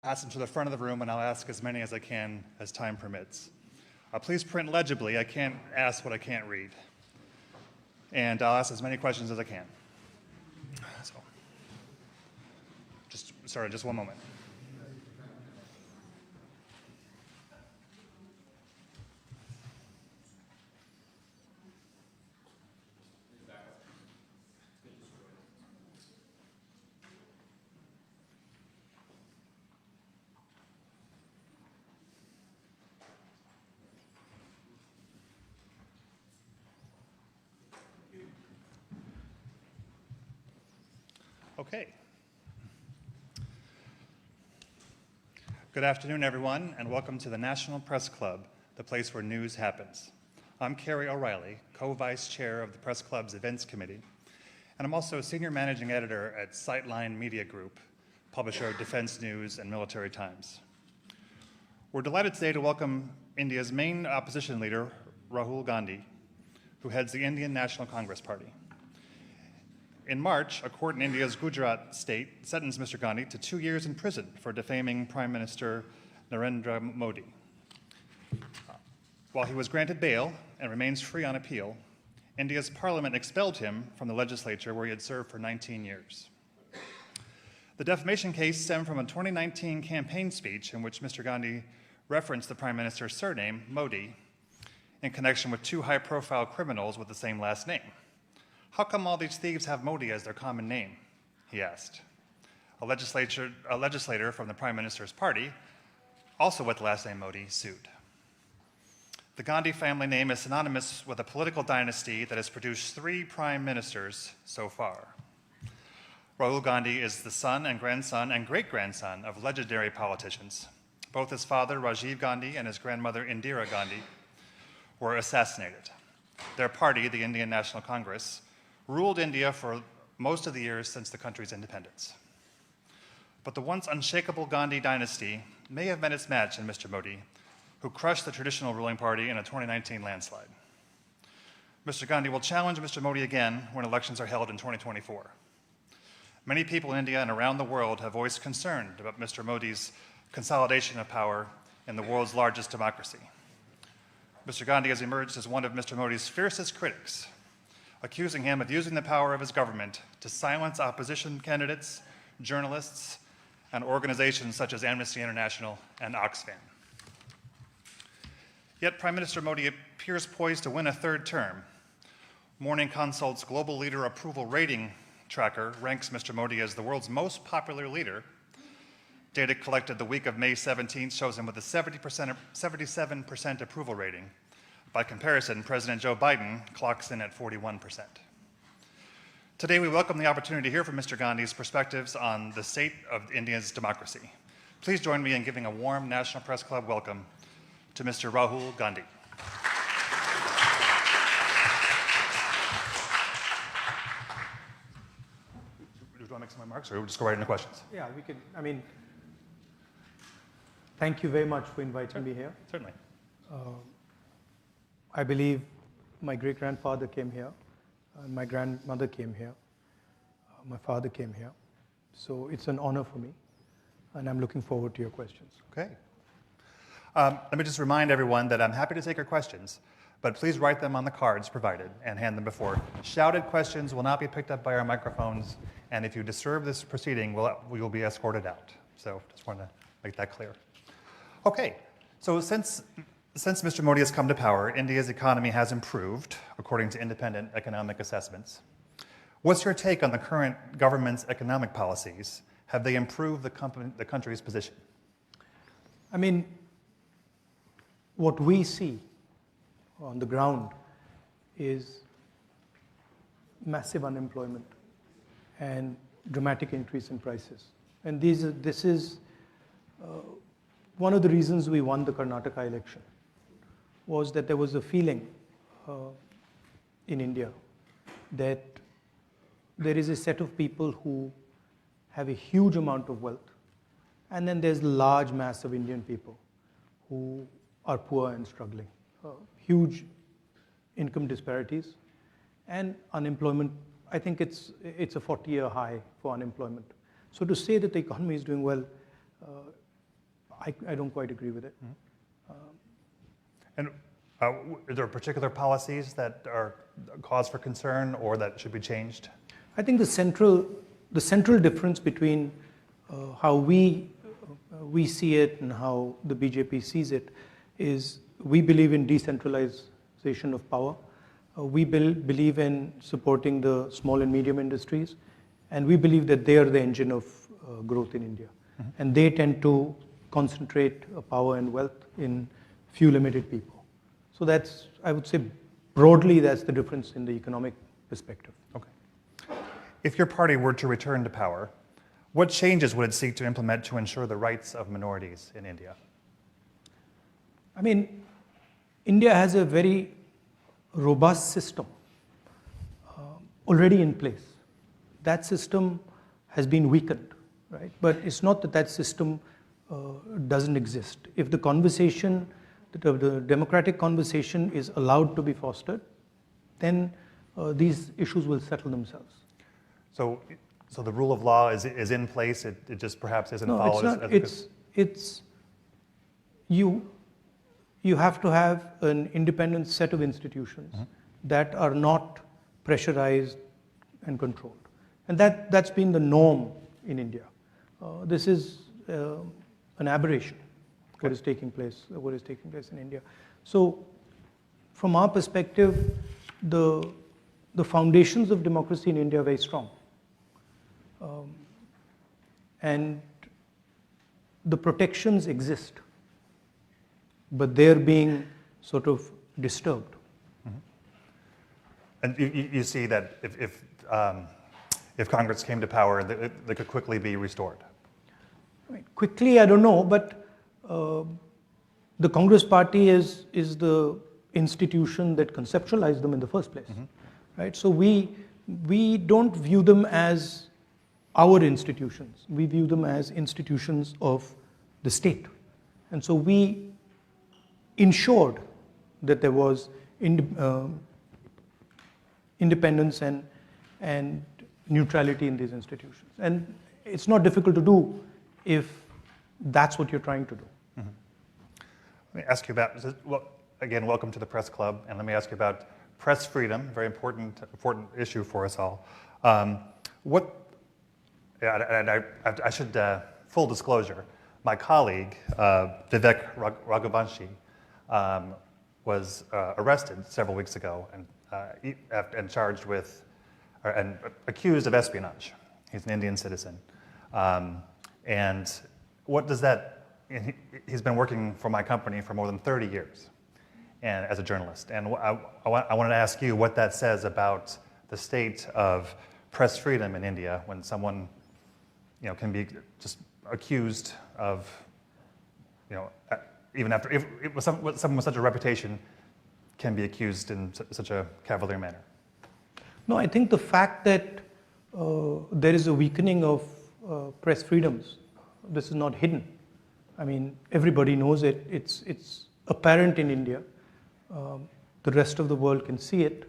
Pass them to the front of the room, and I'll ask as many as I can as time permits. Please print legibly. I can't ask what I can't read. And I'll ask as many questions as I can. So, just one moment. Okay. Good afternoon, everyone, and welcome to the National Press Club, the place where news happens. I'm Kerry O'Reilly, co-vice chair of the Press Club's Events Committee, and I'm also a senior managing editor at Sightline Media Group, publisher of Defense News and Military Times. We're delighted today to welcome India's main opposition leader, Rahul Gandhi, who heads the Indian National Congress Party. In March, a court in India's Gujarat state sentenced Mr. Gandhi to 2 years in prison for defaming Prime Minister Narendra Modi. While he was granted bail and remains free on appeal, India's parliament expelled him from the legislature where he had served for 19 years. The defamation case stemmed from a 2019 campaign speech in which Mr. Gandhi referenced the Prime Minister's surname, Modi, in connection with two high-profile criminals with the same last name. How come all these thieves have Modi as their common name? He asked. A legislator from the Prime Minister's party, also with the last name Modi, sued. The Gandhi family name is synonymous with a political dynasty that has produced 3 prime ministers so far. Rahul Gandhi is the son and grandson and great-grandson of legendary politicians. Both his father, Rajiv Gandhi, and his grandmother, Indira Gandhi, were assassinated. Their party, the Indian National Congress, ruled India for most of the years since the country's independence. But the once unshakable Gandhi dynasty may have met its match in Mr. Modi, who crushed the traditional ruling party in a 2019 landslide. Mr. Gandhi will challenge Mr. Modi again when elections are held in 2024. Many people in India and around the world have voiced concern about Mr. Modi's consolidation of power in the world's largest democracy. Mr. Gandhi has emerged as one of Mr. Modi's fiercest critics, accusing him of using the power of his government to silence opposition candidates, journalists, and organizations such as Amnesty International and Oxfam. Yet Prime Minister Modi appears poised to win a 3rd term. Morning Consult's Global Leader Approval Rating Tracker ranks Mr. Modi as the world's most popular leader. Data collected the week of May 17th shows him with a 77% approval rating. By comparison, President Joe Biden clocks in at 41%. Today, we welcome the opportunity to hear from Mr. Gandhi's perspectives on the state of India's democracy. Please join me in giving a warm National Press Club welcome to Mr. Rahul Gandhi. Do you want to make some remarks, or we'll just go right into questions? Yeah, we can. Thank you very much for inviting me here. Certainly. I believe my great-grandfather came here, and my grandmother came here, my father came here. So it's an honor for me, and I'm looking forward to your questions. Okay. Let me just remind everyone that I'm happy to take your questions, but please write them on the cards provided and hand them before. Shouted questions will not be picked up by our microphones, and if you disturb this proceeding, we will be escorted out. So just want to make that clear. Okay, so since Mr. Modi has come to power, India's economy has improved, according to independent economic assessments. What's your take on the current government's economic policies? Have they improved the country's position? What we see on the ground is massive unemployment and dramatic increase in prices. And this is one of the reasons we won the Karnataka election, was that there was a feeling in India that there is a set of people who have a huge amount of wealth, and then there's a large mass of Indian people who are poor and struggling. Huge income disparities and unemployment. I think it's a 40-year high for unemployment. So to say that the economy is doing well I don't quite agree with it. And are there particular policies that are cause for concern or that should be changed? I think the central difference between how we see it and how the BJP sees it is we believe in decentralization of power. We believe in supporting the small and medium industries, and we believe that they are the engine of growth in India. And they tend to concentrate power and wealth in few limited people. So that's, I would say, broadly, that's the difference in the economic perspective. Okay. If your party were to return to power, what changes would it seek to implement to ensure the rights of minorities in India? I mean, India has a very robust system already in place. That system has been weakened, right? But it's not that that system doesn't exist. If the conversation, the democratic conversation is allowed to be fostered, then these issues will settle themselves. So the rule of law is in place. It just perhaps isn't followed. No, it's not. You have to have an independent set of institutions that are not pressurized and controlled, and that's been the norm in India. This is an aberration. Okay. What is taking place in India. So, from our perspective, the foundations of democracy in India are very strong. And the protections exist, but they're being sort of disturbed. And you see that if Congress came to power, they could quickly be restored. I mean, quickly, I don't know, but the Congress party is the institution that conceptualized them in the first place, right? So we don't view them as our institutions. We view them as institutions of the state. And so we ensured that there was independence and neutrality in these institutions. And it's not difficult to do if that's what you're trying to do. Let me ask you about, well, again, welcome to the Press Club, and let me ask you about press freedom, very important issue for us all. I should, full disclosure, my colleague, Vivek Raghuvanshi, was arrested several weeks ago and charged with, and accused of espionage. He's an Indian citizen. And what does that, he's been working for my company for more than 30 years and as a journalist. And I wanted to ask you what that says about the state of press freedom in India when someone can be just accused of, even after, if someone with such a reputation can be accused in such a cavalier manner. No, I think the fact that there is a weakening of press freedoms, this is not hidden. I mean, everybody knows it. It's apparent in India. The rest of the world can see it.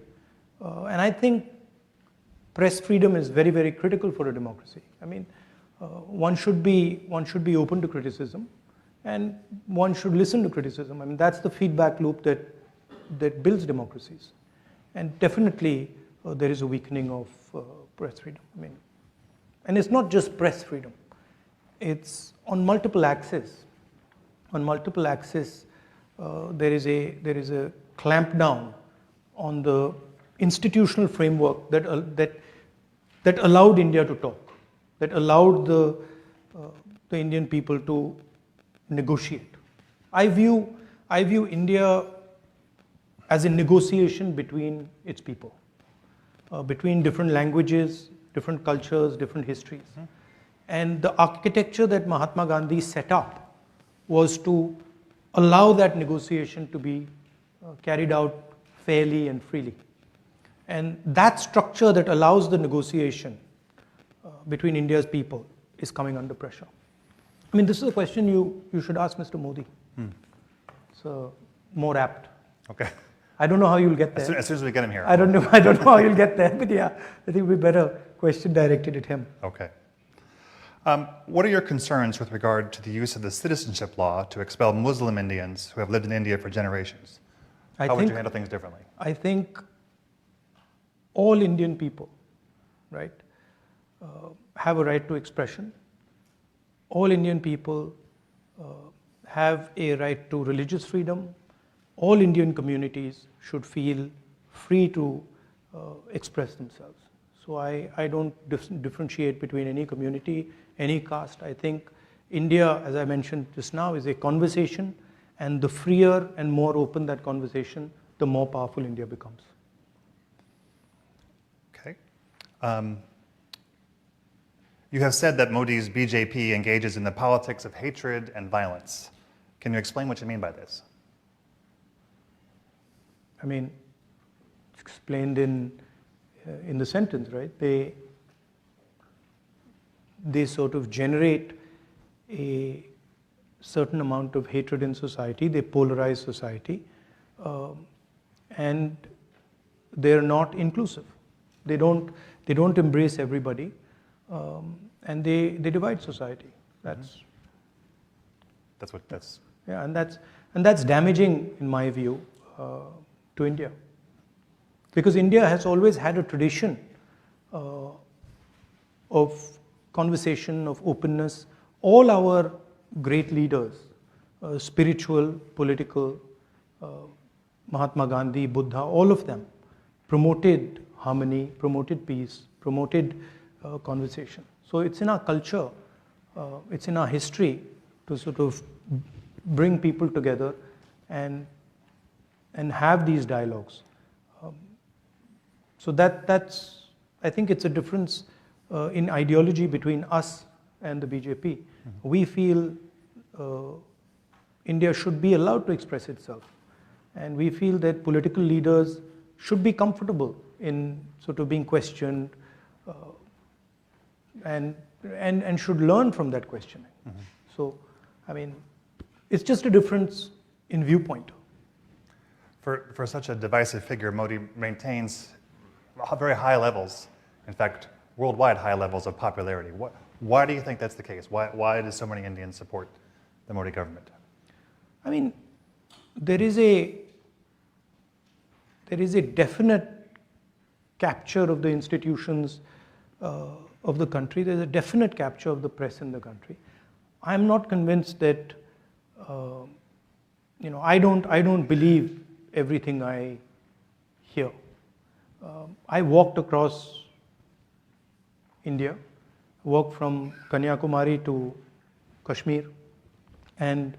And I think press freedom is very, very critical for a democracy. I mean, one should be open to criticism, and one should listen to criticism. I mean, that's the feedback loop that builds democracies. And definitely, there is a weakening of press freedom. I mean, and it's not just press freedom. It's on multiple axes. On multiple axes, there is a clampdown on the institutional framework that allowed India to talk, that allowed the Indian people to negotiate. I view India as a negotiation between its people, between different languages, different cultures, different histories. And the architecture that Mahatma Gandhi set up was to allow that negotiation to be carried out fairly and freely. And that structure that allows the negotiation between India's people is coming under pressure. I mean, this is a question you should ask Mr. Modi. So, more apt. Okay. I don't know how you'll get there. As soon as we get him here. I don't know how you'll get there, but yeah, I think we better question directed at him. Okay. What are your concerns with regard to the use of the citizenship law to expel Muslim Indians who have lived in India for generations? How would you handle things differently? I think all Indian people, right, have a right to expression. All Indian people have a right to religious freedom. All Indian communities should feel free to express themselves. So I don't differentiate between any community, any caste. I think India, as I mentioned just now, is a conversation, and the freer and more open that conversation, the more powerful India becomes. Okay. You have said that Modi's BJP engages in the politics of hatred and violence. Can you explain what you mean by this? I mean, it's explained in the sentence, right? They sort of generate a certain amount of hatred in society. They polarize society, and they're not inclusive. They don't embrace everybody, and they divide society. That's yeah, and that's damaging in my view to India, because India has always had a tradition of conversation, of openness. All our great leaders, spiritual, political, Mahatma Gandhi, Buddha, all of them promoted harmony, promoted peace, promoted conversation. So it's in our culture, it's in our history to sort of bring people together and have these dialogues. So that's, I think it's a difference in ideology between us and the BJP. Mm-hmm. We feel India should be allowed to express itself, and we feel that political leaders should be comfortable in sort of being questioned, and should learn from that questioning. Mm-hmm. So, I mean, it's just a difference in viewpoint. For such a divisive figure, Modi maintains very high levels, in fact, worldwide high levels of popularity. Why do you think that's the case? Why do so many Indians support the Modi government? I mean, there is a definite capture of the institutions of the country. There's a definite capture of the press in the country. I'm not convinced that, I don't believe everything I hear. I walked across India, walked from Kanyakumari to Kashmir, and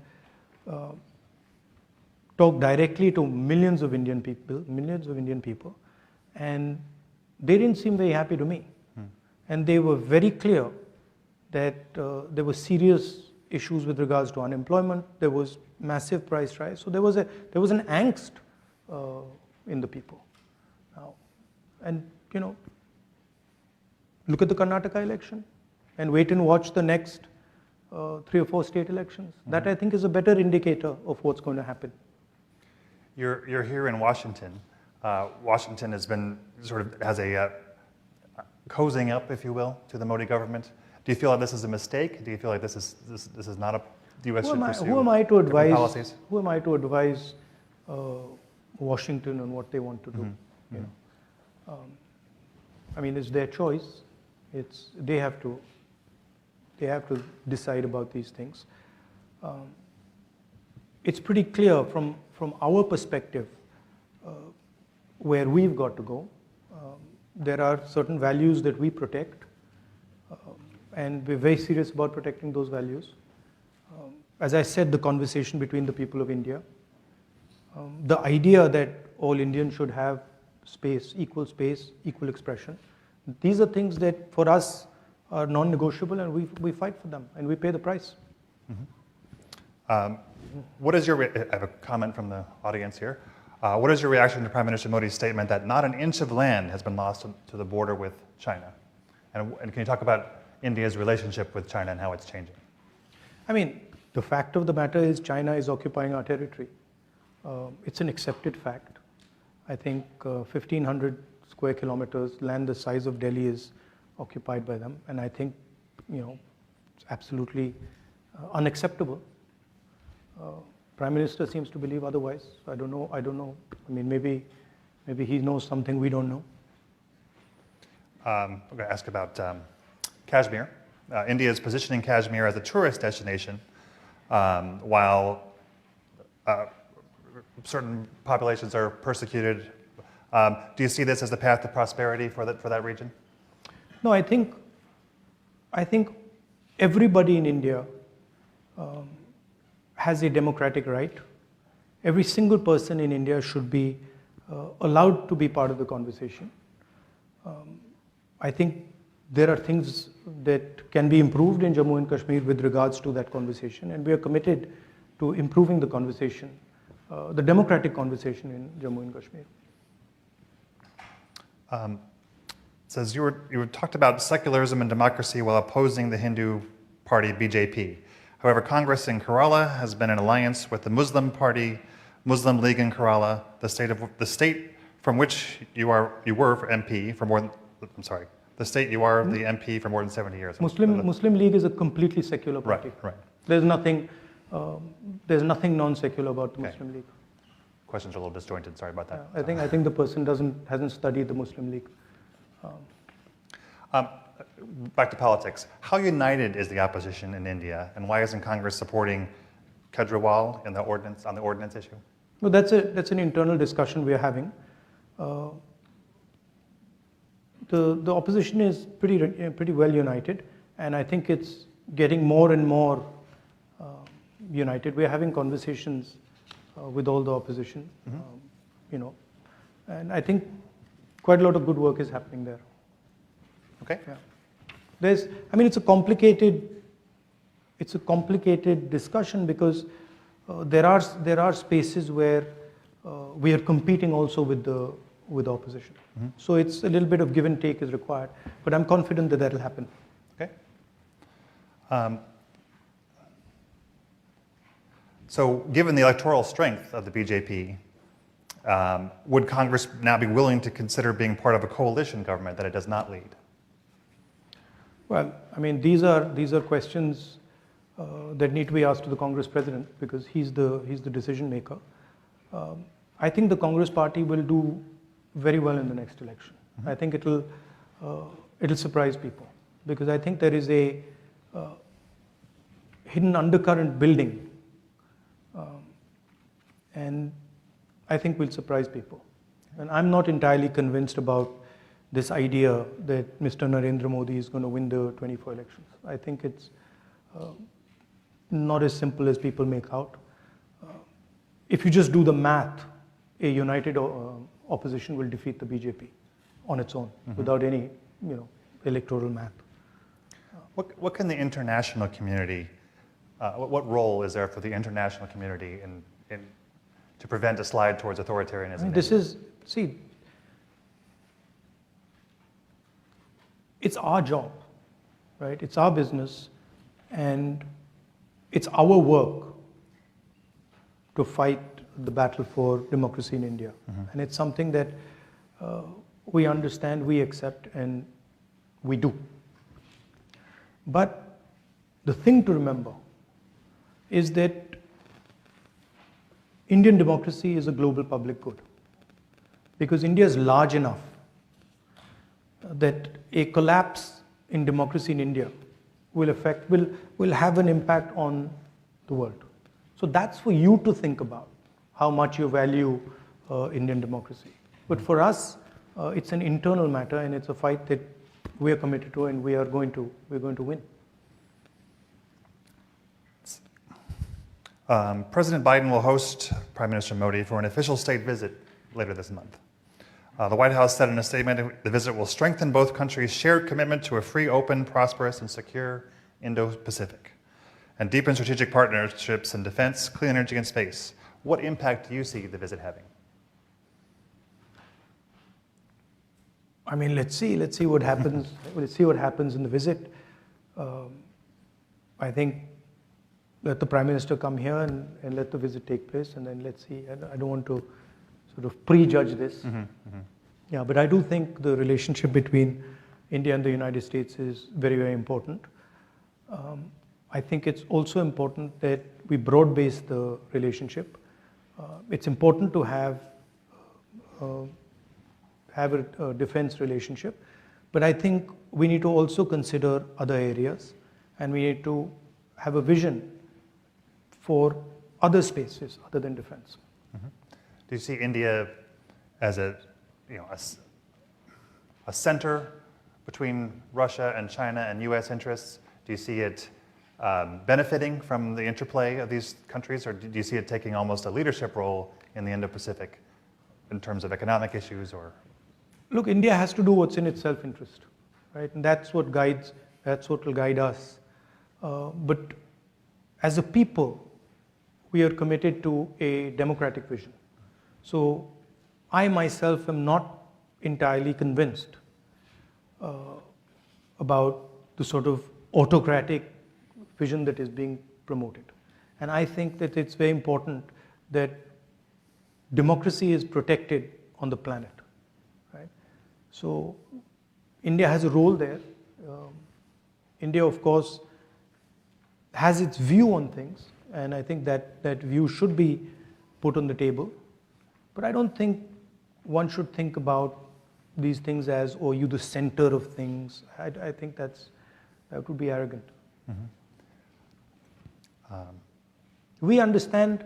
talked directly to millions of Indian people, and they didn't seem very happy to me. And they were very clear that there were serious issues with regards to unemployment. There was massive price rise. So there was an angst in the people. Now, and look at the Karnataka election, and wait and watch the next 3 or 4 state elections. Mm-hmm. That, I think, is a better indicator of what's going to happen. You're here in Washington. Washington has a cozying up, if you will, to the Modi government. Do you feel like this is a mistake? Do you feel like this is not a the U.S. should pursue? Who am I to advise? Policies? Who am I to advise Washington on what they want to do? Mm-hmm. I mean, it's their choice. They have to decide about these things. It's pretty clear from our perspective where we've got to go. There are certain values that we protect, and we're very serious about protecting those values. As I said, the conversation between the people of India, the idea that all Indians should have space, equal expression. These are things that for us are non-negotiable, and we fight for them, and we pay the price. Mm-hmm. I have a comment from the audience here. What is your reaction to Prime Minister Modi's statement that not an inch of land has been lost to the border with China? And can you talk about India's relationship with China and how it's changing? I mean, the fact of the matter is China is occupying our territory. It's an accepted fact. I think 1,500 square kilometers, land the size of Delhi, is occupied by them. And I think, It's absolutely unacceptable. Prime Minister seems to believe otherwise. I don't know. I mean, maybe he knows something we don't know. I'm going to ask about Kashmir. India is positioning Kashmir as a tourist destination, while certain populations are persecuted. Do you see this as the path to prosperity for that region? No, I think everybody in India has a democratic right. Every single person in India should be allowed to be part of the conversation. I think there are things that can be improved in Jammu and Kashmir with regards to that conversation, and we are committed to improving the conversation, the democratic conversation in Jammu and Kashmir. Says you talked about secularism and democracy while opposing the Hindu party BJP. However, Congress in Kerala has been in alliance with the Muslim party, Muslim League in Kerala, the state from which you were MP for more than, the state you are the MP for more than 70 years. Muslim League is a completely secular party. Right. There's nothing non-secular about the Muslim League. Questions are a little disjointed. Sorry about that. Yeah, I think the person hasn't studied the Muslim League. Back to politics. How united is the opposition in India, and why isn't Congress supporting Kejriwal on the ordinance issue? Well, that's an internal discussion we are having. The opposition is pretty well united, and I think it's getting more and more united. We are having conversations with all the opposition, and I think quite a lot of good work is happening there. Okay. Yeah. It's a complicated discussion because there are spaces where we are competing also with the opposition. Mm-hmm. So it's a little bit of give and take is required, but I'm confident that will happen. Okay. So given the electoral strength of the BJP, would Congress now be willing to consider being part of a coalition government that it does not lead? Well, these are questions that need to be asked to the Congress president because he's the decision maker. I think the Congress party will do very well in the next election. Mm-hmm. I think it'll surprise people because I think there is a hidden undercurrent building, and I think we'll surprise people. And I'm not entirely convinced about this idea that Mr. Narendra Modi is going to win the 24 elections. I think it's not as simple as people make out. If you just do the math, a united opposition will defeat the BJP on its own, mm-hmm. without any, electoral math. What can the international community, what role is there for the international community in to prevent a slide towards authoritarianism? It's our job, right? It's our business, and it's our work to fight the battle for democracy in India. Mm-hmm. And it's something that we understand, we accept, and we do. But the thing to remember is that Indian democracy is a global public good because India is large enough that a collapse in democracy in India will have an impact on the world. So that's for you to think about how much you value Indian democracy. But for us, it's an internal matter, and it's a fight that we are committed to, and we're going to win. President Biden will host Prime Minister Modi for an official state visit later this month. The White House said in a statement the visit will strengthen both countries' shared commitment to a free, open, prosperous, and secure Indo-Pacific, and deepen strategic partnerships in defense, clean energy, and space. What impact do you see the visit having? Let's see what happens. Let's see what happens in the visit. I think let the Prime Minister come here and let the visit take place, and then let's see. I don't want to sort of prejudge this. Mm-hmm, mm-hmm. Yeah, but I do think the relationship between India and the United States is very, very important. I think it's also important that we broad base the relationship. It's important to have a defense relationship, but I think we need to also consider other areas, and we need to have a vision for other spaces other than defense. Mm-hmm. Do you see India as a center between Russia and China and U.S. interests? Do you see it benefiting from the interplay of these countries, or do you see it taking almost a leadership role in the Indo-Pacific in terms of economic issues? Or look, India has to do what's in its self-interest, right? And that's what will guide us. But as a people, we are committed to a democratic vision. So I myself am not entirely convinced about the sort of autocratic vision that is being promoted. And I think that it's very important that democracy is protected on the planet, right? So India has a role there. India, of course, has its view on things, and I think that view should be put on the table. But I don't think one should think about these things as, oh, you the center of things. I think that would be arrogant. Mm-hmm. We understand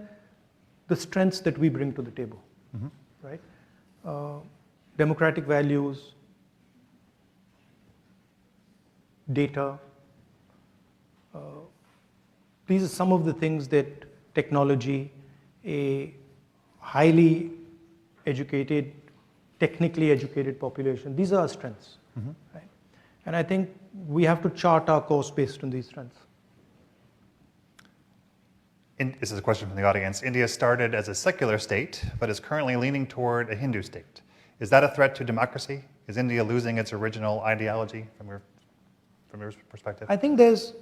the strengths that we bring to the table, mm-hmm. right? Democratic values, data. These are some of the things that technology, a highly educated, technically educated population, these are our strengths, mm-hmm. right? And I think we have to chart our course based on these strengths. This is a question from the audience. India started as a secular state, but is currently leaning toward a Hindu state. Is that a threat to democracy? Is India losing its original ideology from your perspective? I think there's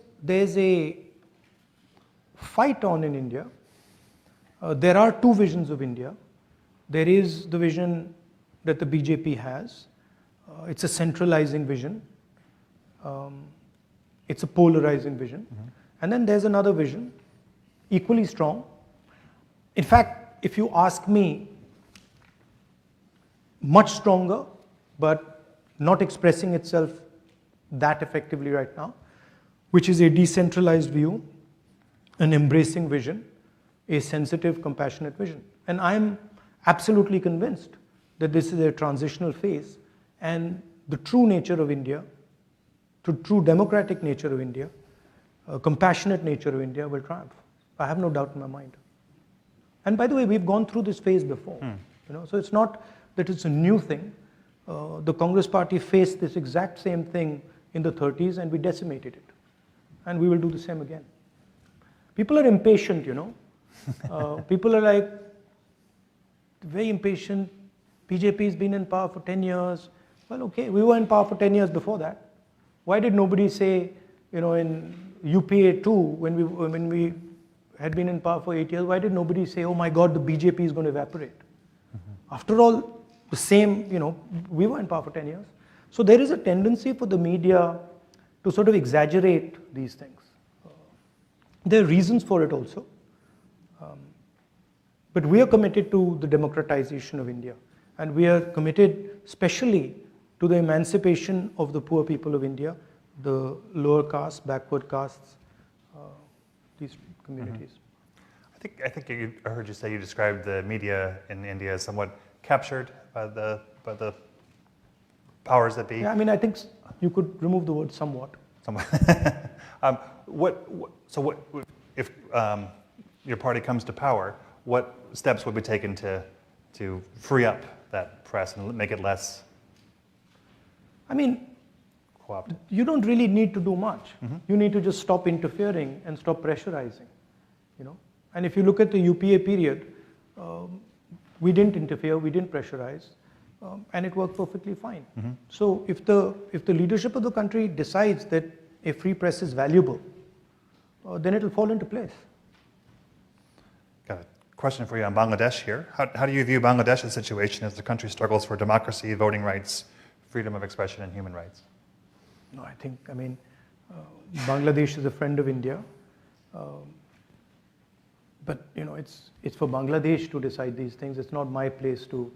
a fight on in India. There are two visions of India. There is the vision that the BJP has. It's a centralizing vision. It's a polarizing vision. Mm-hmm. And then there's another vision, equally strong. In fact, if you ask me, much stronger, but not expressing itself that effectively right now, which is a decentralized view, an embracing vision, a sensitive, compassionate vision. And I'm absolutely convinced that this is a transitional phase, and the true nature of India, the true democratic nature of India, compassionate nature of India will triumph. I have no doubt in my mind. And by the way, we've gone through this phase before. So it's not that it's a new thing. The Congress party faced this exact same thing in the 30s, and we decimated it. And we will do the same again. People are impatient, People are like, very impatient. BJP has been in power for 10 years. Well, okay, we were in power for 10 years before that. Why did nobody say, in UPA 2, when we had been in power for 8 years, why did nobody say, oh my God, the BJP is going to evaporate? Mm-hmm. After all, the same, we were in power for 10 years. So there is a tendency for the media to sort of exaggerate these things. There are reasons for it also. But we are committed to the democratization of India. And we are committed especially to the emancipation of the poor people of India, the lower castes, backward castes, these communities. Mm-hmm. I think I heard you say you described the media in India as somewhat captured by the powers that be. Yeah, I think you could remove the word somewhat. Somewhat. If your party comes to power, what steps would be taken to free up that press and make it less co-opted? You don't really need to do much. Mm-hmm. You need to just stop interfering and stop pressurizing. And if you look at the UPA period, we didn't interfere, we didn't pressurize, and it worked perfectly fine. Mm-hmm. So if the leadership of the country decides that a free press is valuable, then it'll fall into place. Got a question for you on Bangladesh here. How do you view Bangladesh's situation as the country struggles for democracy, voting rights, freedom of expression, and human rights? No, I think, Bangladesh is a friend of India. But it's for Bangladesh to decide these things. It's not my place to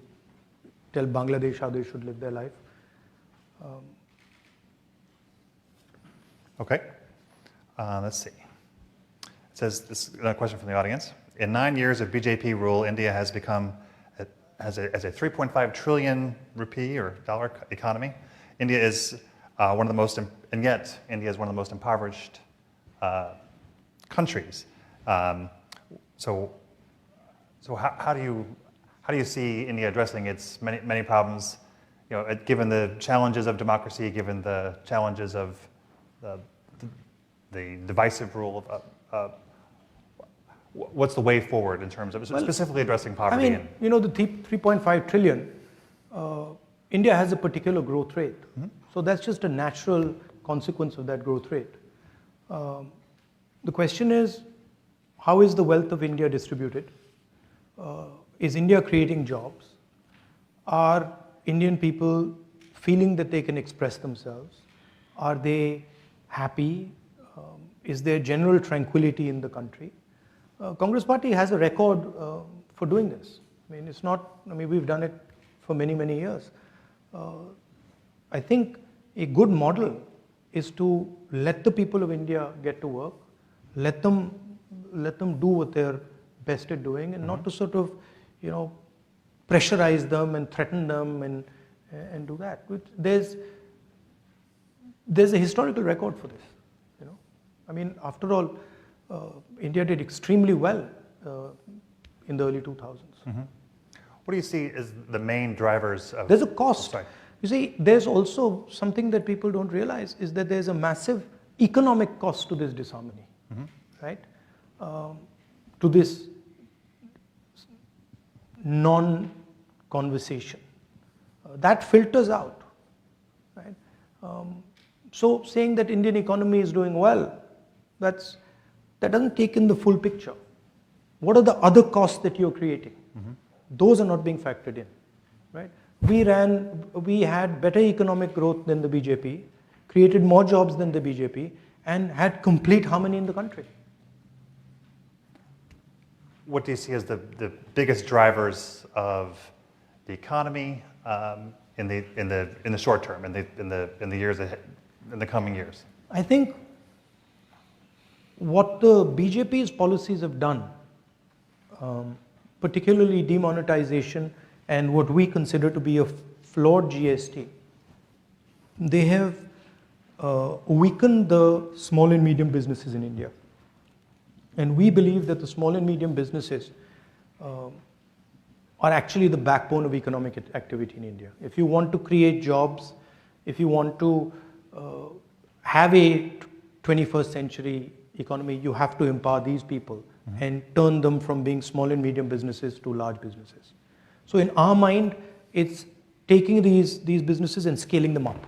tell Bangladesh how they should live their life. Okay. Let's see. It says, this is another question from the audience. In 9 years of BJP rule, India has become as a 3.5 trillion rupee or dollar economy. India is one of the most, and yet India is one of the most impoverished countries. So how do you see India addressing its many problems? Given the challenges of democracy, given the challenges of the divisive rule of what's the way forward in terms of specifically addressing poverty? The 3.5 trillion, India has a particular growth rate. Mm-hmm. So that's just a natural consequence of that growth rate. The question is, how is the wealth of India distributed? Is India creating jobs? Are Indian people feeling that they can express themselves? Are they happy? Is there general tranquility in the country? Congress Party has a record for doing this. We've done it for many years. I think a good model is to let the people of India get to work, let them do what they're best at doing, and not to sort of, pressurize them and threaten them and do that. There's a historical record for this. After all, India did extremely well in the early 2000s. Mm-hmm. What do you see as the main drivers of... There's a cost. You see, there's also something that people don't realize is that there's a massive economic cost to this disharmony, mm-hmm. right? To this non-conversation. That filters out, right? So saying that Indian economy is doing well, that doesn't take in the full picture. What are the other costs that you're creating? Mm-hmm. Those are not being factored in, right? We had better economic growth than the BJP, created more jobs than the BJP, and had complete harmony in the country. What do you see as the biggest drivers of the economy in the short term, in the years ahead, in the coming years? I think what the BJP's policies have done, particularly demonetization and what we consider to be a flawed GST, they have weakened the small and medium businesses in India. And we believe that the small and medium businesses are actually the backbone of economic activity in India. If you want to create jobs, if you want to have a 21st century economy, you have to empower these people, mm-hmm. and turn them from being small and medium businesses to large businesses. So in our mind, it's taking these businesses and scaling them up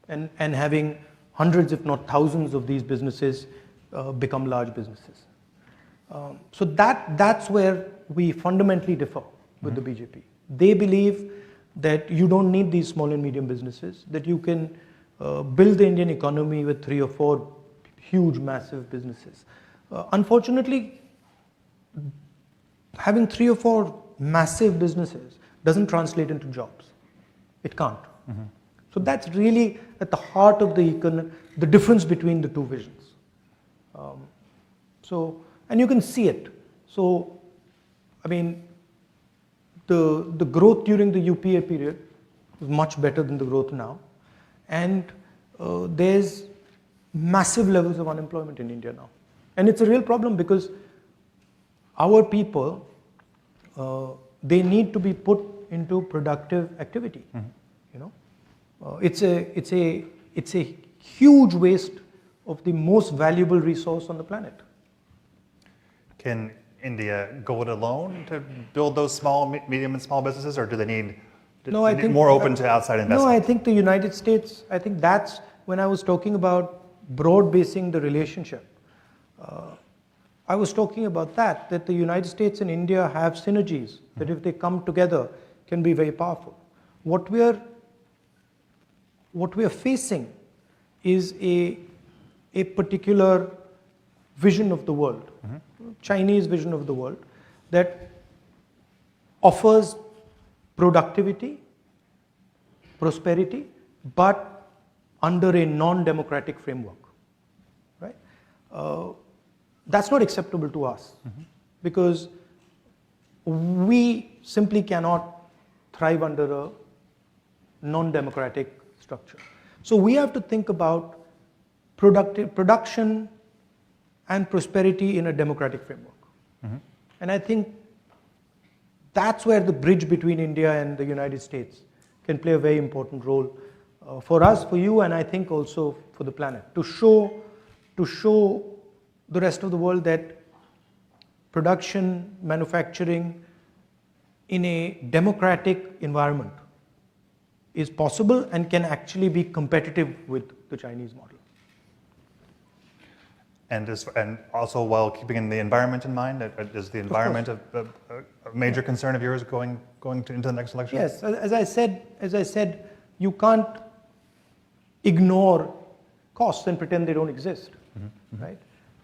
and having hundreds, if not thousands, of these businesses become large businesses. So that's where we fundamentally differ with mm-hmm. the BJP. They believe that you don't need these small and medium businesses, that you can build the Indian economy with 3 or 4 huge, massive businesses. Unfortunately, having 3 or 4 massive businesses doesn't translate into jobs. It can't. Mm-hmm. So that's really at the heart of the difference between the two visions. And you can see it. So, the growth during the UPA period was much better than the growth now. And there's massive levels of unemployment in India now. And it's a real problem because our people, they need to be put into productive activity. Mm-hmm. It's a huge waste of the most valuable resource on the planet. Can India go it alone to build those small, medium, and small businesses, or do they need more open to outside investment? No, I think the United States, that's when I was talking about broad basing the relationship. I was talking about that the United States and India have synergies that if they come together can be very powerful. What we are facing is a a particular vision of the world, Chinese vision of the world, that offers productivity, prosperity, but under a non-democratic framework, right? That's not acceptable to us because we simply cannot thrive under a non-democratic structure. So we have to think about production and prosperity in a democratic framework. And I think that's where the bridge between India and the United States can play a very important role for us, for you, and I think also for the planet, to show the rest of the world that production, manufacturing in a democratic environment is possible and can actually be competitive with the Chinese model. And also while keeping the environment in mind, is the environment a major concern of yours going into the next election? Yes, as I said, you can't ignore costs and pretend they don't exist, right?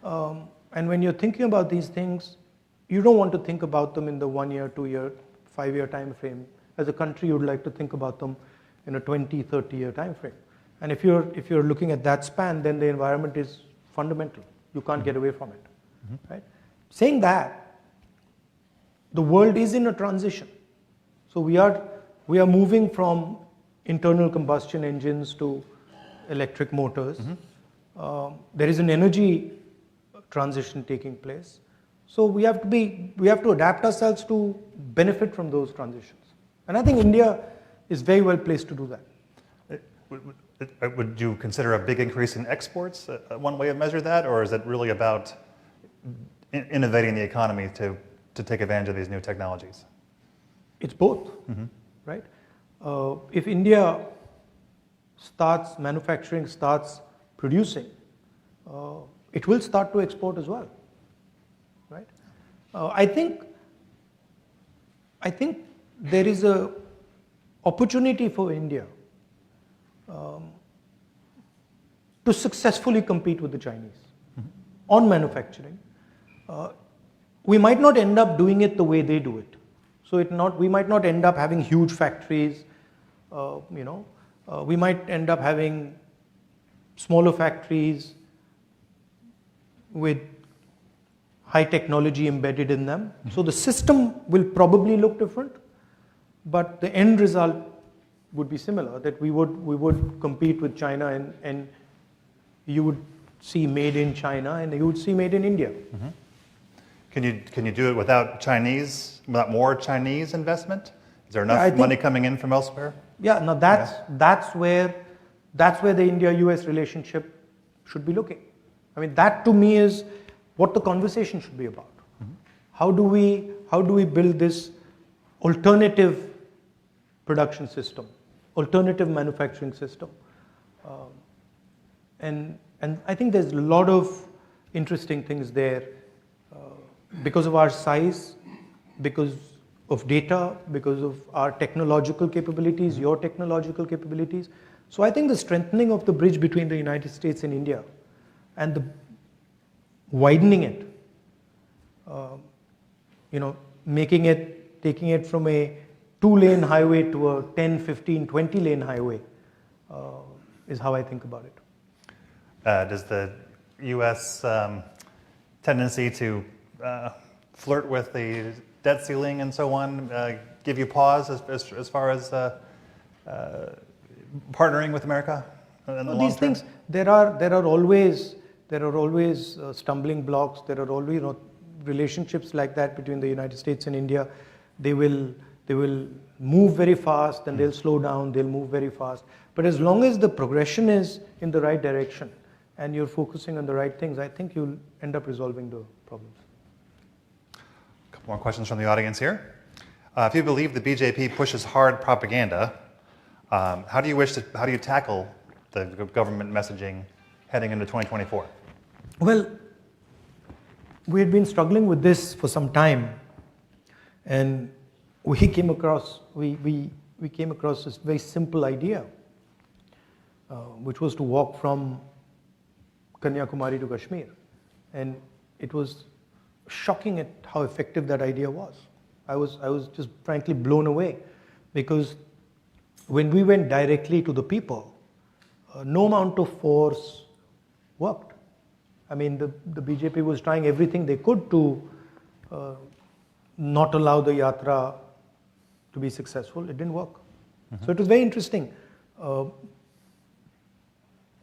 And when you're thinking about these things, you don't want to think about them in the 1 year, 2 year, 5 year time frame. As a country, you'd like to think about them in a 20, 30 year time frame. And if you're looking at that span, then the environment is fundamental. You can't get away from it, right? Saying that, the world is in a transition. So we are moving from internal combustion engines to electric motors. There is an energy transition taking place. So we have to adapt ourselves to benefit from those transitions. And I think India is very well placed to do that. Would you consider a big increase in exports one way to measure that, or is it really about innovating the economy to take advantage of these new technologies? It's both, right? If India starts manufacturing, starts producing, it will start to export as well, right? I think there is a opportunity for India to successfully compete with the Chinese on manufacturing. We might not end up doing it the way they do it. So we might not end up having huge factories. We might end up having smaller factories with high technology embedded in them. So the system will probably look different, but the end result would be similar, that we would compete with China and you would see made in China and you would see made in India. Can you do it without more Chinese investment? Is there enough money coming in from elsewhere? Yeah, no, that's where the India-US relationship should be looking. I mean, that to me is what the conversation should be about. How do we build this alternative production system, alternative manufacturing system? And I think there's a lot of interesting things there because of our size, because of data, because of our technological capabilities, your technological capabilities. So I think the strengthening of the bridge between the United States and India and the widening it, taking it from a 2-lane highway to a 10, 15, 20-lane highway is how I think about it. Does the U.S. Tendency to flirt with the debt ceiling and so on give you pause as far as partnering with America in the long These term? things, there are always stumbling blocks. There are always relationships like that between the United States and India. They will move very fast, then they'll slow down. They'll move very fast. But as long as the progression is in the right direction and you're focusing on the right things, I think you'll end up resolving the problems. A couple more questions from the audience here. If you believe the BJP pushes hard propaganda, how do you tackle the government messaging heading into 2024? Well, we had been struggling with this for some time, and we came across this very simple idea, which was to walk from Kanyakumari to Kashmir. And it was shocking at how effective that idea was. I was just frankly blown away, because when we went directly to the people, no amount of force worked. I mean, the BJP was trying everything they could to not allow the yatra to be successful. It didn't work. So it was very interesting.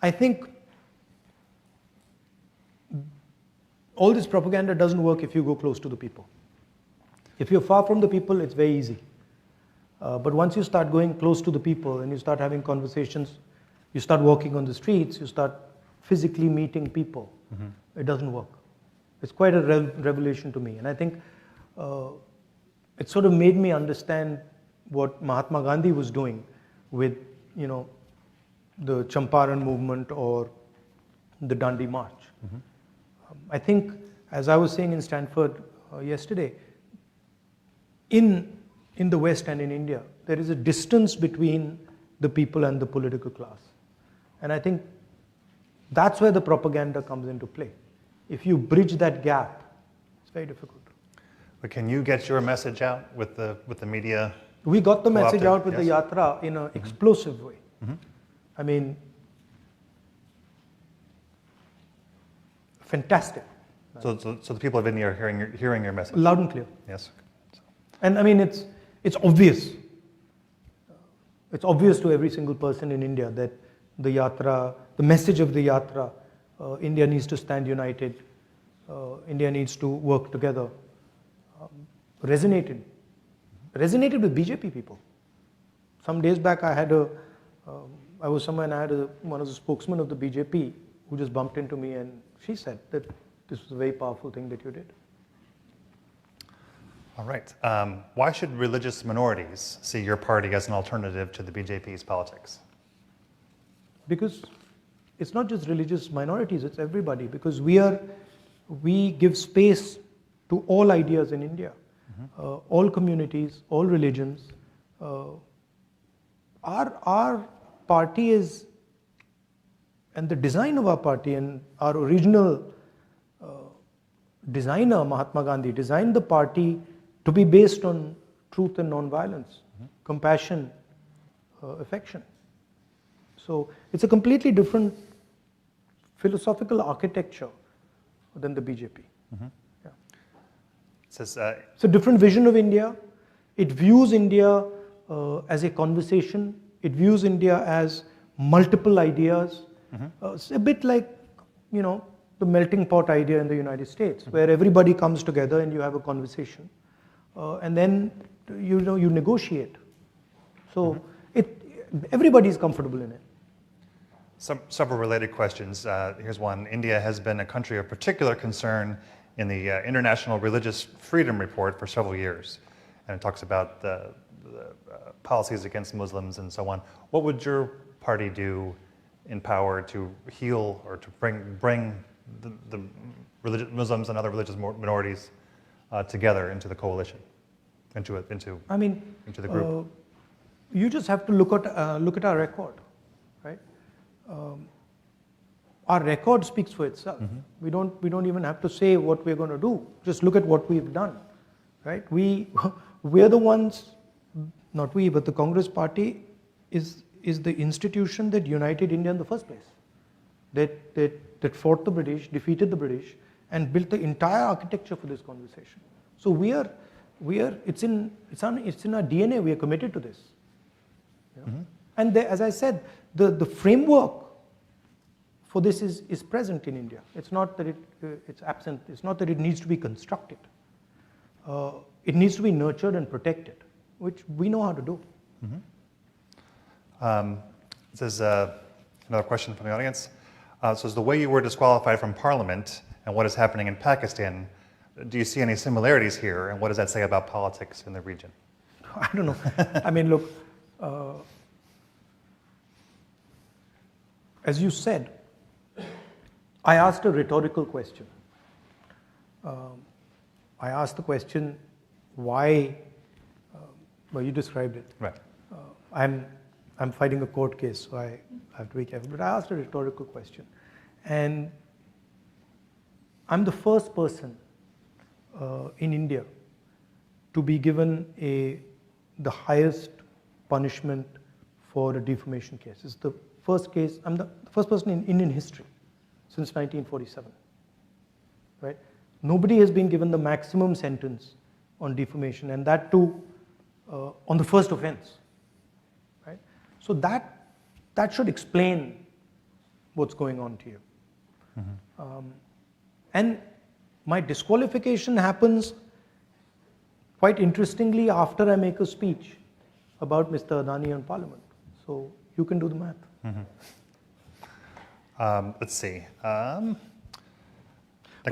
I think all this propaganda doesn't work if you go close to the people. If you're far from the people, it's very easy. But once you start going close to the people and you start having conversations, you start walking on the streets, you start physically meeting people, it doesn't work. It's quite a revelation to me. And I think it sort of made me understand what Mahatma Gandhi was doing with, the Champaran movement or the Dandi March. I think, as I was saying in Stanford yesterday, in the West and in India, there is a distance between the people and the political class. And I think that's where the propaganda comes into play. If you bridge that gap, it's very difficult. But can you get your message out with the media? We got the message out with yes. the yatra in an explosive way. I mean, fantastic. So the people of India are hearing your message? Loud and clear. Yes. And I mean, it's obvious. It's obvious to every single person in India that the yatra, the message of the yatra, India needs to stand united, India needs to work together, resonated with BJP people. Some days back I was somewhere and I had one of the spokesmen of the BJP who just bumped into me, and she said that this was a very powerful thing that you did. All right. Why should religious minorities see your party as an alternative to the BJP's politics? Because it's not just religious minorities, it's everybody. Because we give space to all ideas in India, all communities, all religions. Our party is, and the design of our party, and our original designer, Mahatma Gandhi, designed the party to be based on truth and non-violence, compassion, affection. So it's a completely different philosophical architecture than the BJP. Yeah. It says, It's a different vision of India. It views India as a conversation. It views India as multiple ideas. It's a bit like, the melting pot idea in the United States, where everybody comes together and you have a conversation, and then you negotiate. So everybody is comfortable in it. several related questions. Here's one. India has been a country of particular concern in the International Religious Freedom Report for several years, and it talks about the policies against Muslims and so on. What would your party do in power to heal or to bring the Muslims and other religious minorities together into the coalition, into the group? You just have to look at our record, right? Our record speaks for itself. We don't even have to say what we're going to do. Just look at what we've done, right? We're the ones, not we, but the Congress Party is the institution that united India in the first place. That fought the British, defeated the British, and built the entire architecture for this conversation. So it's in our DNA. We are committed to this. And as I said, the framework for this is present in India. It's not that it's absent. It's not that it needs to be constructed. It needs to be nurtured and protected, which we know how to do. This is another question from the audience. So is the way you were disqualified from parliament and what is happening in Pakistan, do you see any similarities here, and what does that say about politics in the region? I don't know. I mean, look, as you said, I asked a rhetorical question. I asked the question, why, well, you described it. Right. I'm fighting a court case, so I have to be careful. But I asked a rhetorical question. And I'm the first person in India to be given the highest punishment for a defamation case. It's the first case, I'm the first person in Indian history since 1947, right? Nobody has been given the maximum sentence on defamation, and that too on the first offense, right? So that should explain what's going on to you. And my disqualification happens quite interestingly after I make a speech about Mr. Adani in Parliament. So you can do the math. Let's see. But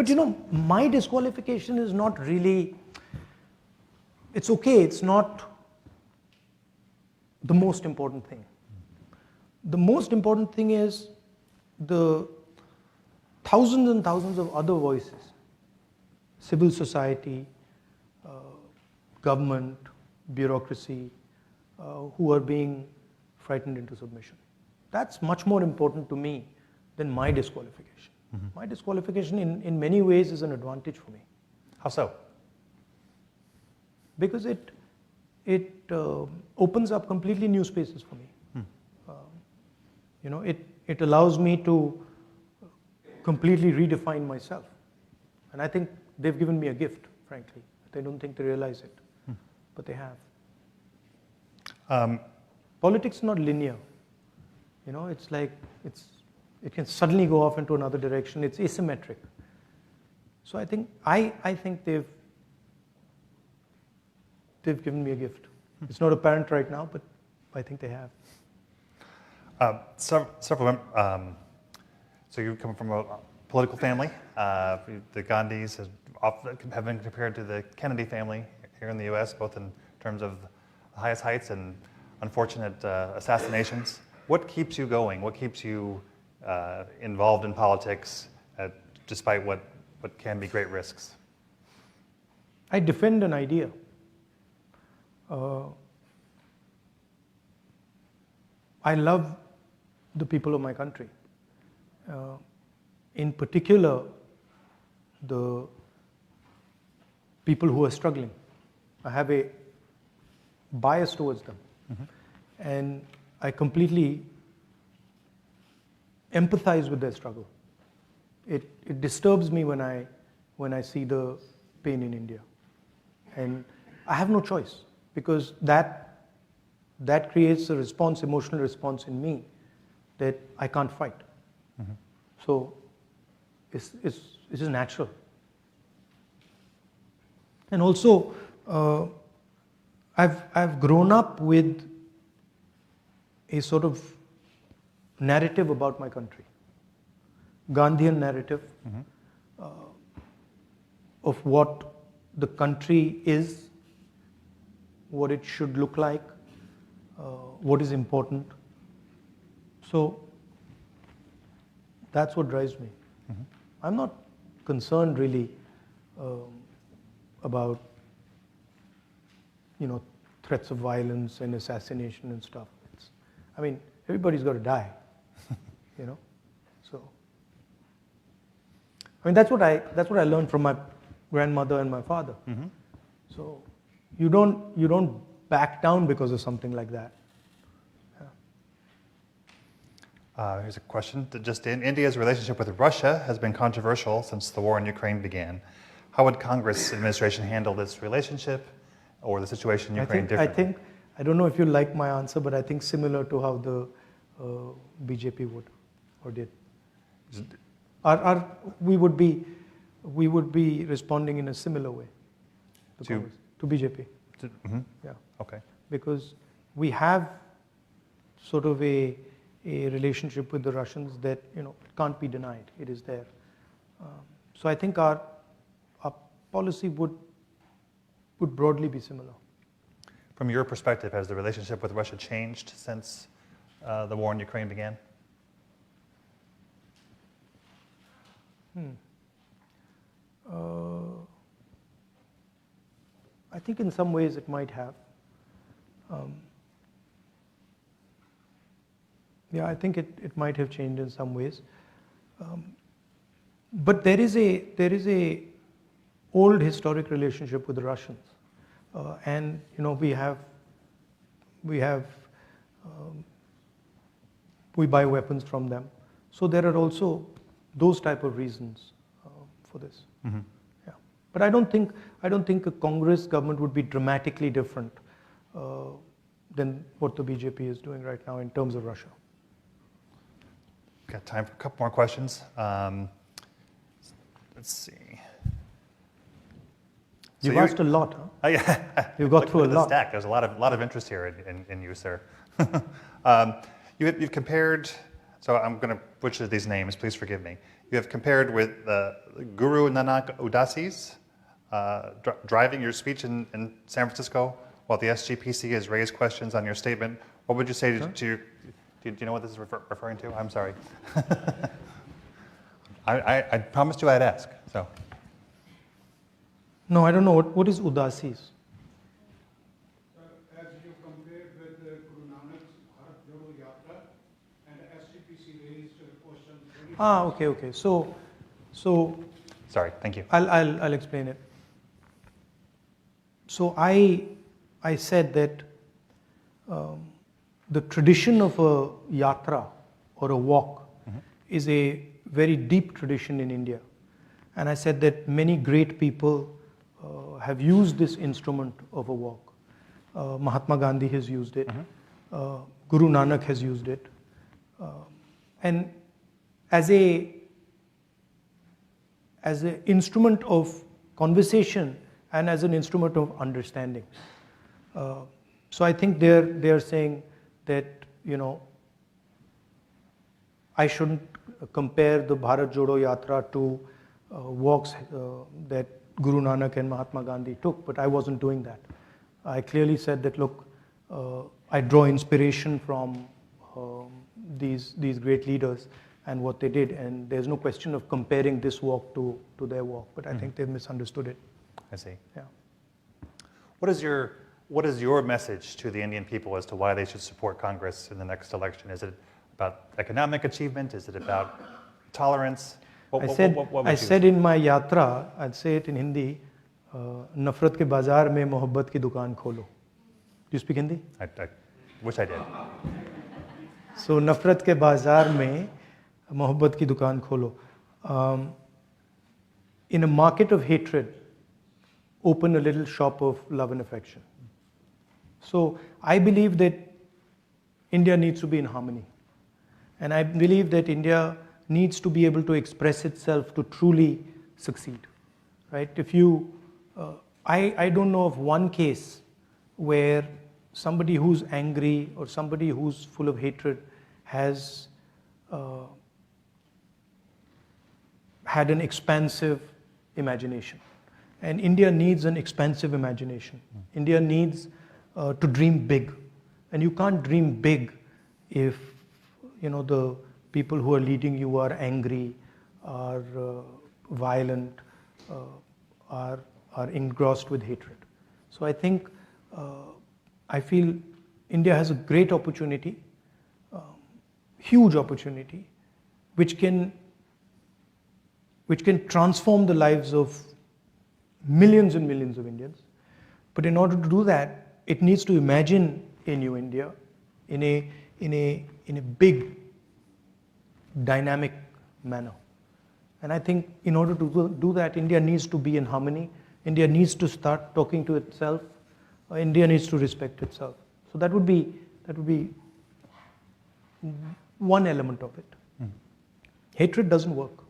you know, my disqualification is not really, it's okay, it's not the most important thing. The most important thing is the thousands and thousands of other voices, civil society, government, bureaucracy, who are being frightened into submission. That's much more important to me than my disqualification. My disqualification in many ways is an advantage for me. How so? Because it opens up completely new spaces for me. You know, it allows me to completely redefine myself. And I think they've given me a gift, frankly. I don't think they realize it, but they have. Politics is not linear. You know, it's like, it can suddenly go off into another direction. It's asymmetric. So I think they've given me a gift. It's not apparent right now, but I think they have. Several. So you come from a political family. The Gandhis have been compared to the Kennedy family here in the U.S., both in terms of the highest heights and unfortunate assassinations. What keeps you going? What keeps you involved in politics, despite what can be great risks? I defend an idea. I love the people of my country. In particular, the people who are struggling. I have a bias towards them. And I completely empathize with their struggle. It disturbs me when I see the pain in India. And I have no choice, because that creates a response, emotional response in me that I can't fight. So it's just natural. And also, I've grown up with a sort of narrative about my country, Gandhian narrative of what the country is, what it should look like, what is important. So that's what drives me. I'm not concerned really about, threats of violence and assassination and stuff. Everybody's got to die, So, that's what I learned from my grandmother and my father. So, you don't back down because of something like that. Here's a question that just in. India's relationship with Russia has been controversial since the war in Ukraine began. How would Congress administration handle this relationship or the situation in Ukraine differently? I don't know if you like my answer, but I think similar to how the BJP would or did. We would be responding in a similar way to BJP. Yeah. Okay. Because we have sort of a relationship with the Russians that it can't be denied. It is there. So I think our policy would broadly be similar. From your perspective, has the relationship with Russia changed since the war in Ukraine began? I think in some ways it might have. I think it might have changed in some ways. But there is a old historic relationship with the Russians, and we buy weapons from them. So there are also those type of reasons for this. Mm-hmm. Yeah. But I don't think a Congress government would be dramatically different than what the BJP is doing right now in terms of Russia. Got time for a couple more questions. Let's see. You've asked a lot, huh? Oh, yeah. You've got through a lot. Stack. There's a lot of interest here in you, sir. You've compared. So I'm going to butcher these names. Please forgive me. You have compared with Guru Nanak Udasis driving your speech in San Francisco, while the SGPC has raised questions on your statement. What would you say to do you know what this is referring to? I'm sorry. I promised you I'd ask. So. No, I don't know. What is Udasis? As you compared with Guru Nanak's Bharat Jodo Yatra and SGPC raised questions. Okay. So. Sorry. Thank you. I'll explain it. So I said that the tradition of a yatra or a walk is a very deep tradition in India, and I said that many great people have used this instrument of a walk. Mahatma Gandhi has used it. Guru Nanak has used it, and as an instrument of conversation and as an instrument of understanding. So I think they're saying that I shouldn't compare the Bharat Jodo Yatra to walks that Guru Nanak and Mahatma Gandhi took, but I wasn't doing that. I clearly said that, look, I draw inspiration from these great leaders and what they did, and there's no question of comparing this walk to their walk, but I think they've misunderstood it. I see. Yeah. What is your message to the Indian people as to why they should support Congress in the next election? Is it about economic achievement? Is it about tolerance? I said in my yatra, I'd say it in Hindi, nafrat ke bazaar mein mohabbat ki dukaan kholo. Do you speak Hindi? I wish I did. So nafrat ke bazaar mein mohabbat ki dukaan kholo. In a market of hatred, open a little shop of love and affection. So I believe that India needs to be in harmony. And I believe that India needs to be able to express itself to truly succeed. Right? If you, I don't know of one case where somebody who's angry or somebody who's full of hatred has had an expansive imagination. And India needs an expansive imagination. India needs to dream big. And you can't dream big if the people who are leading you are angry, are violent, are engrossed with hatred. So I feel India has a great opportunity, huge opportunity, which can transform the lives of millions and millions of Indians. But in order to do that, it needs to imagine a new India in a big, dynamic manner. And I think in order to do that, India needs to be in harmony. India needs to start talking to itself. India needs to respect itself. So that would be one element of it. Hatred doesn't work.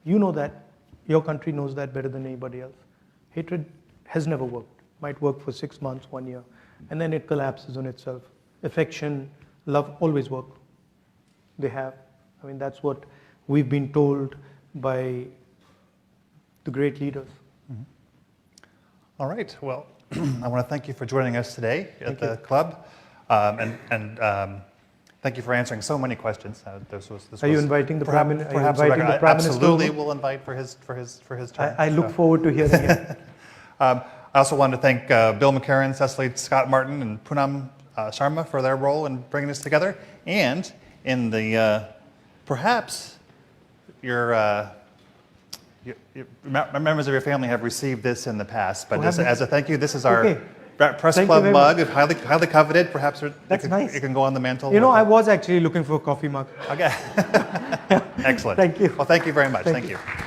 You know that. Your country knows that better than anybody else. Hatred has never worked. Might work for 6 months, 1 year, and then it collapses on itself. Affection, love always work. They have. I mean, that's what we've been told by the great leaders. All right. Well, I want to thank you for joining us today at the club, and thank you for answering so many quesquestions. Are you inviting the Prime Minister? Absolutely, we'll invite for his turn. I look forward to hearing it. I also want to thank Bill McCarran, Cecily Scott Martin, and Poonam Sharma for their role in bringing this together, and in the perhaps your Members of your family have received this in the past, but Oh, have they? as a thank you, this is our Okay. Press Thank you Club very mug, highly coveted. Perhaps That's nice. it can go on the mantle. You know, I was actually looking for a coffee mug. Okay. Excellent. Thank you. Well, thank you very much. Thank Thank you. you.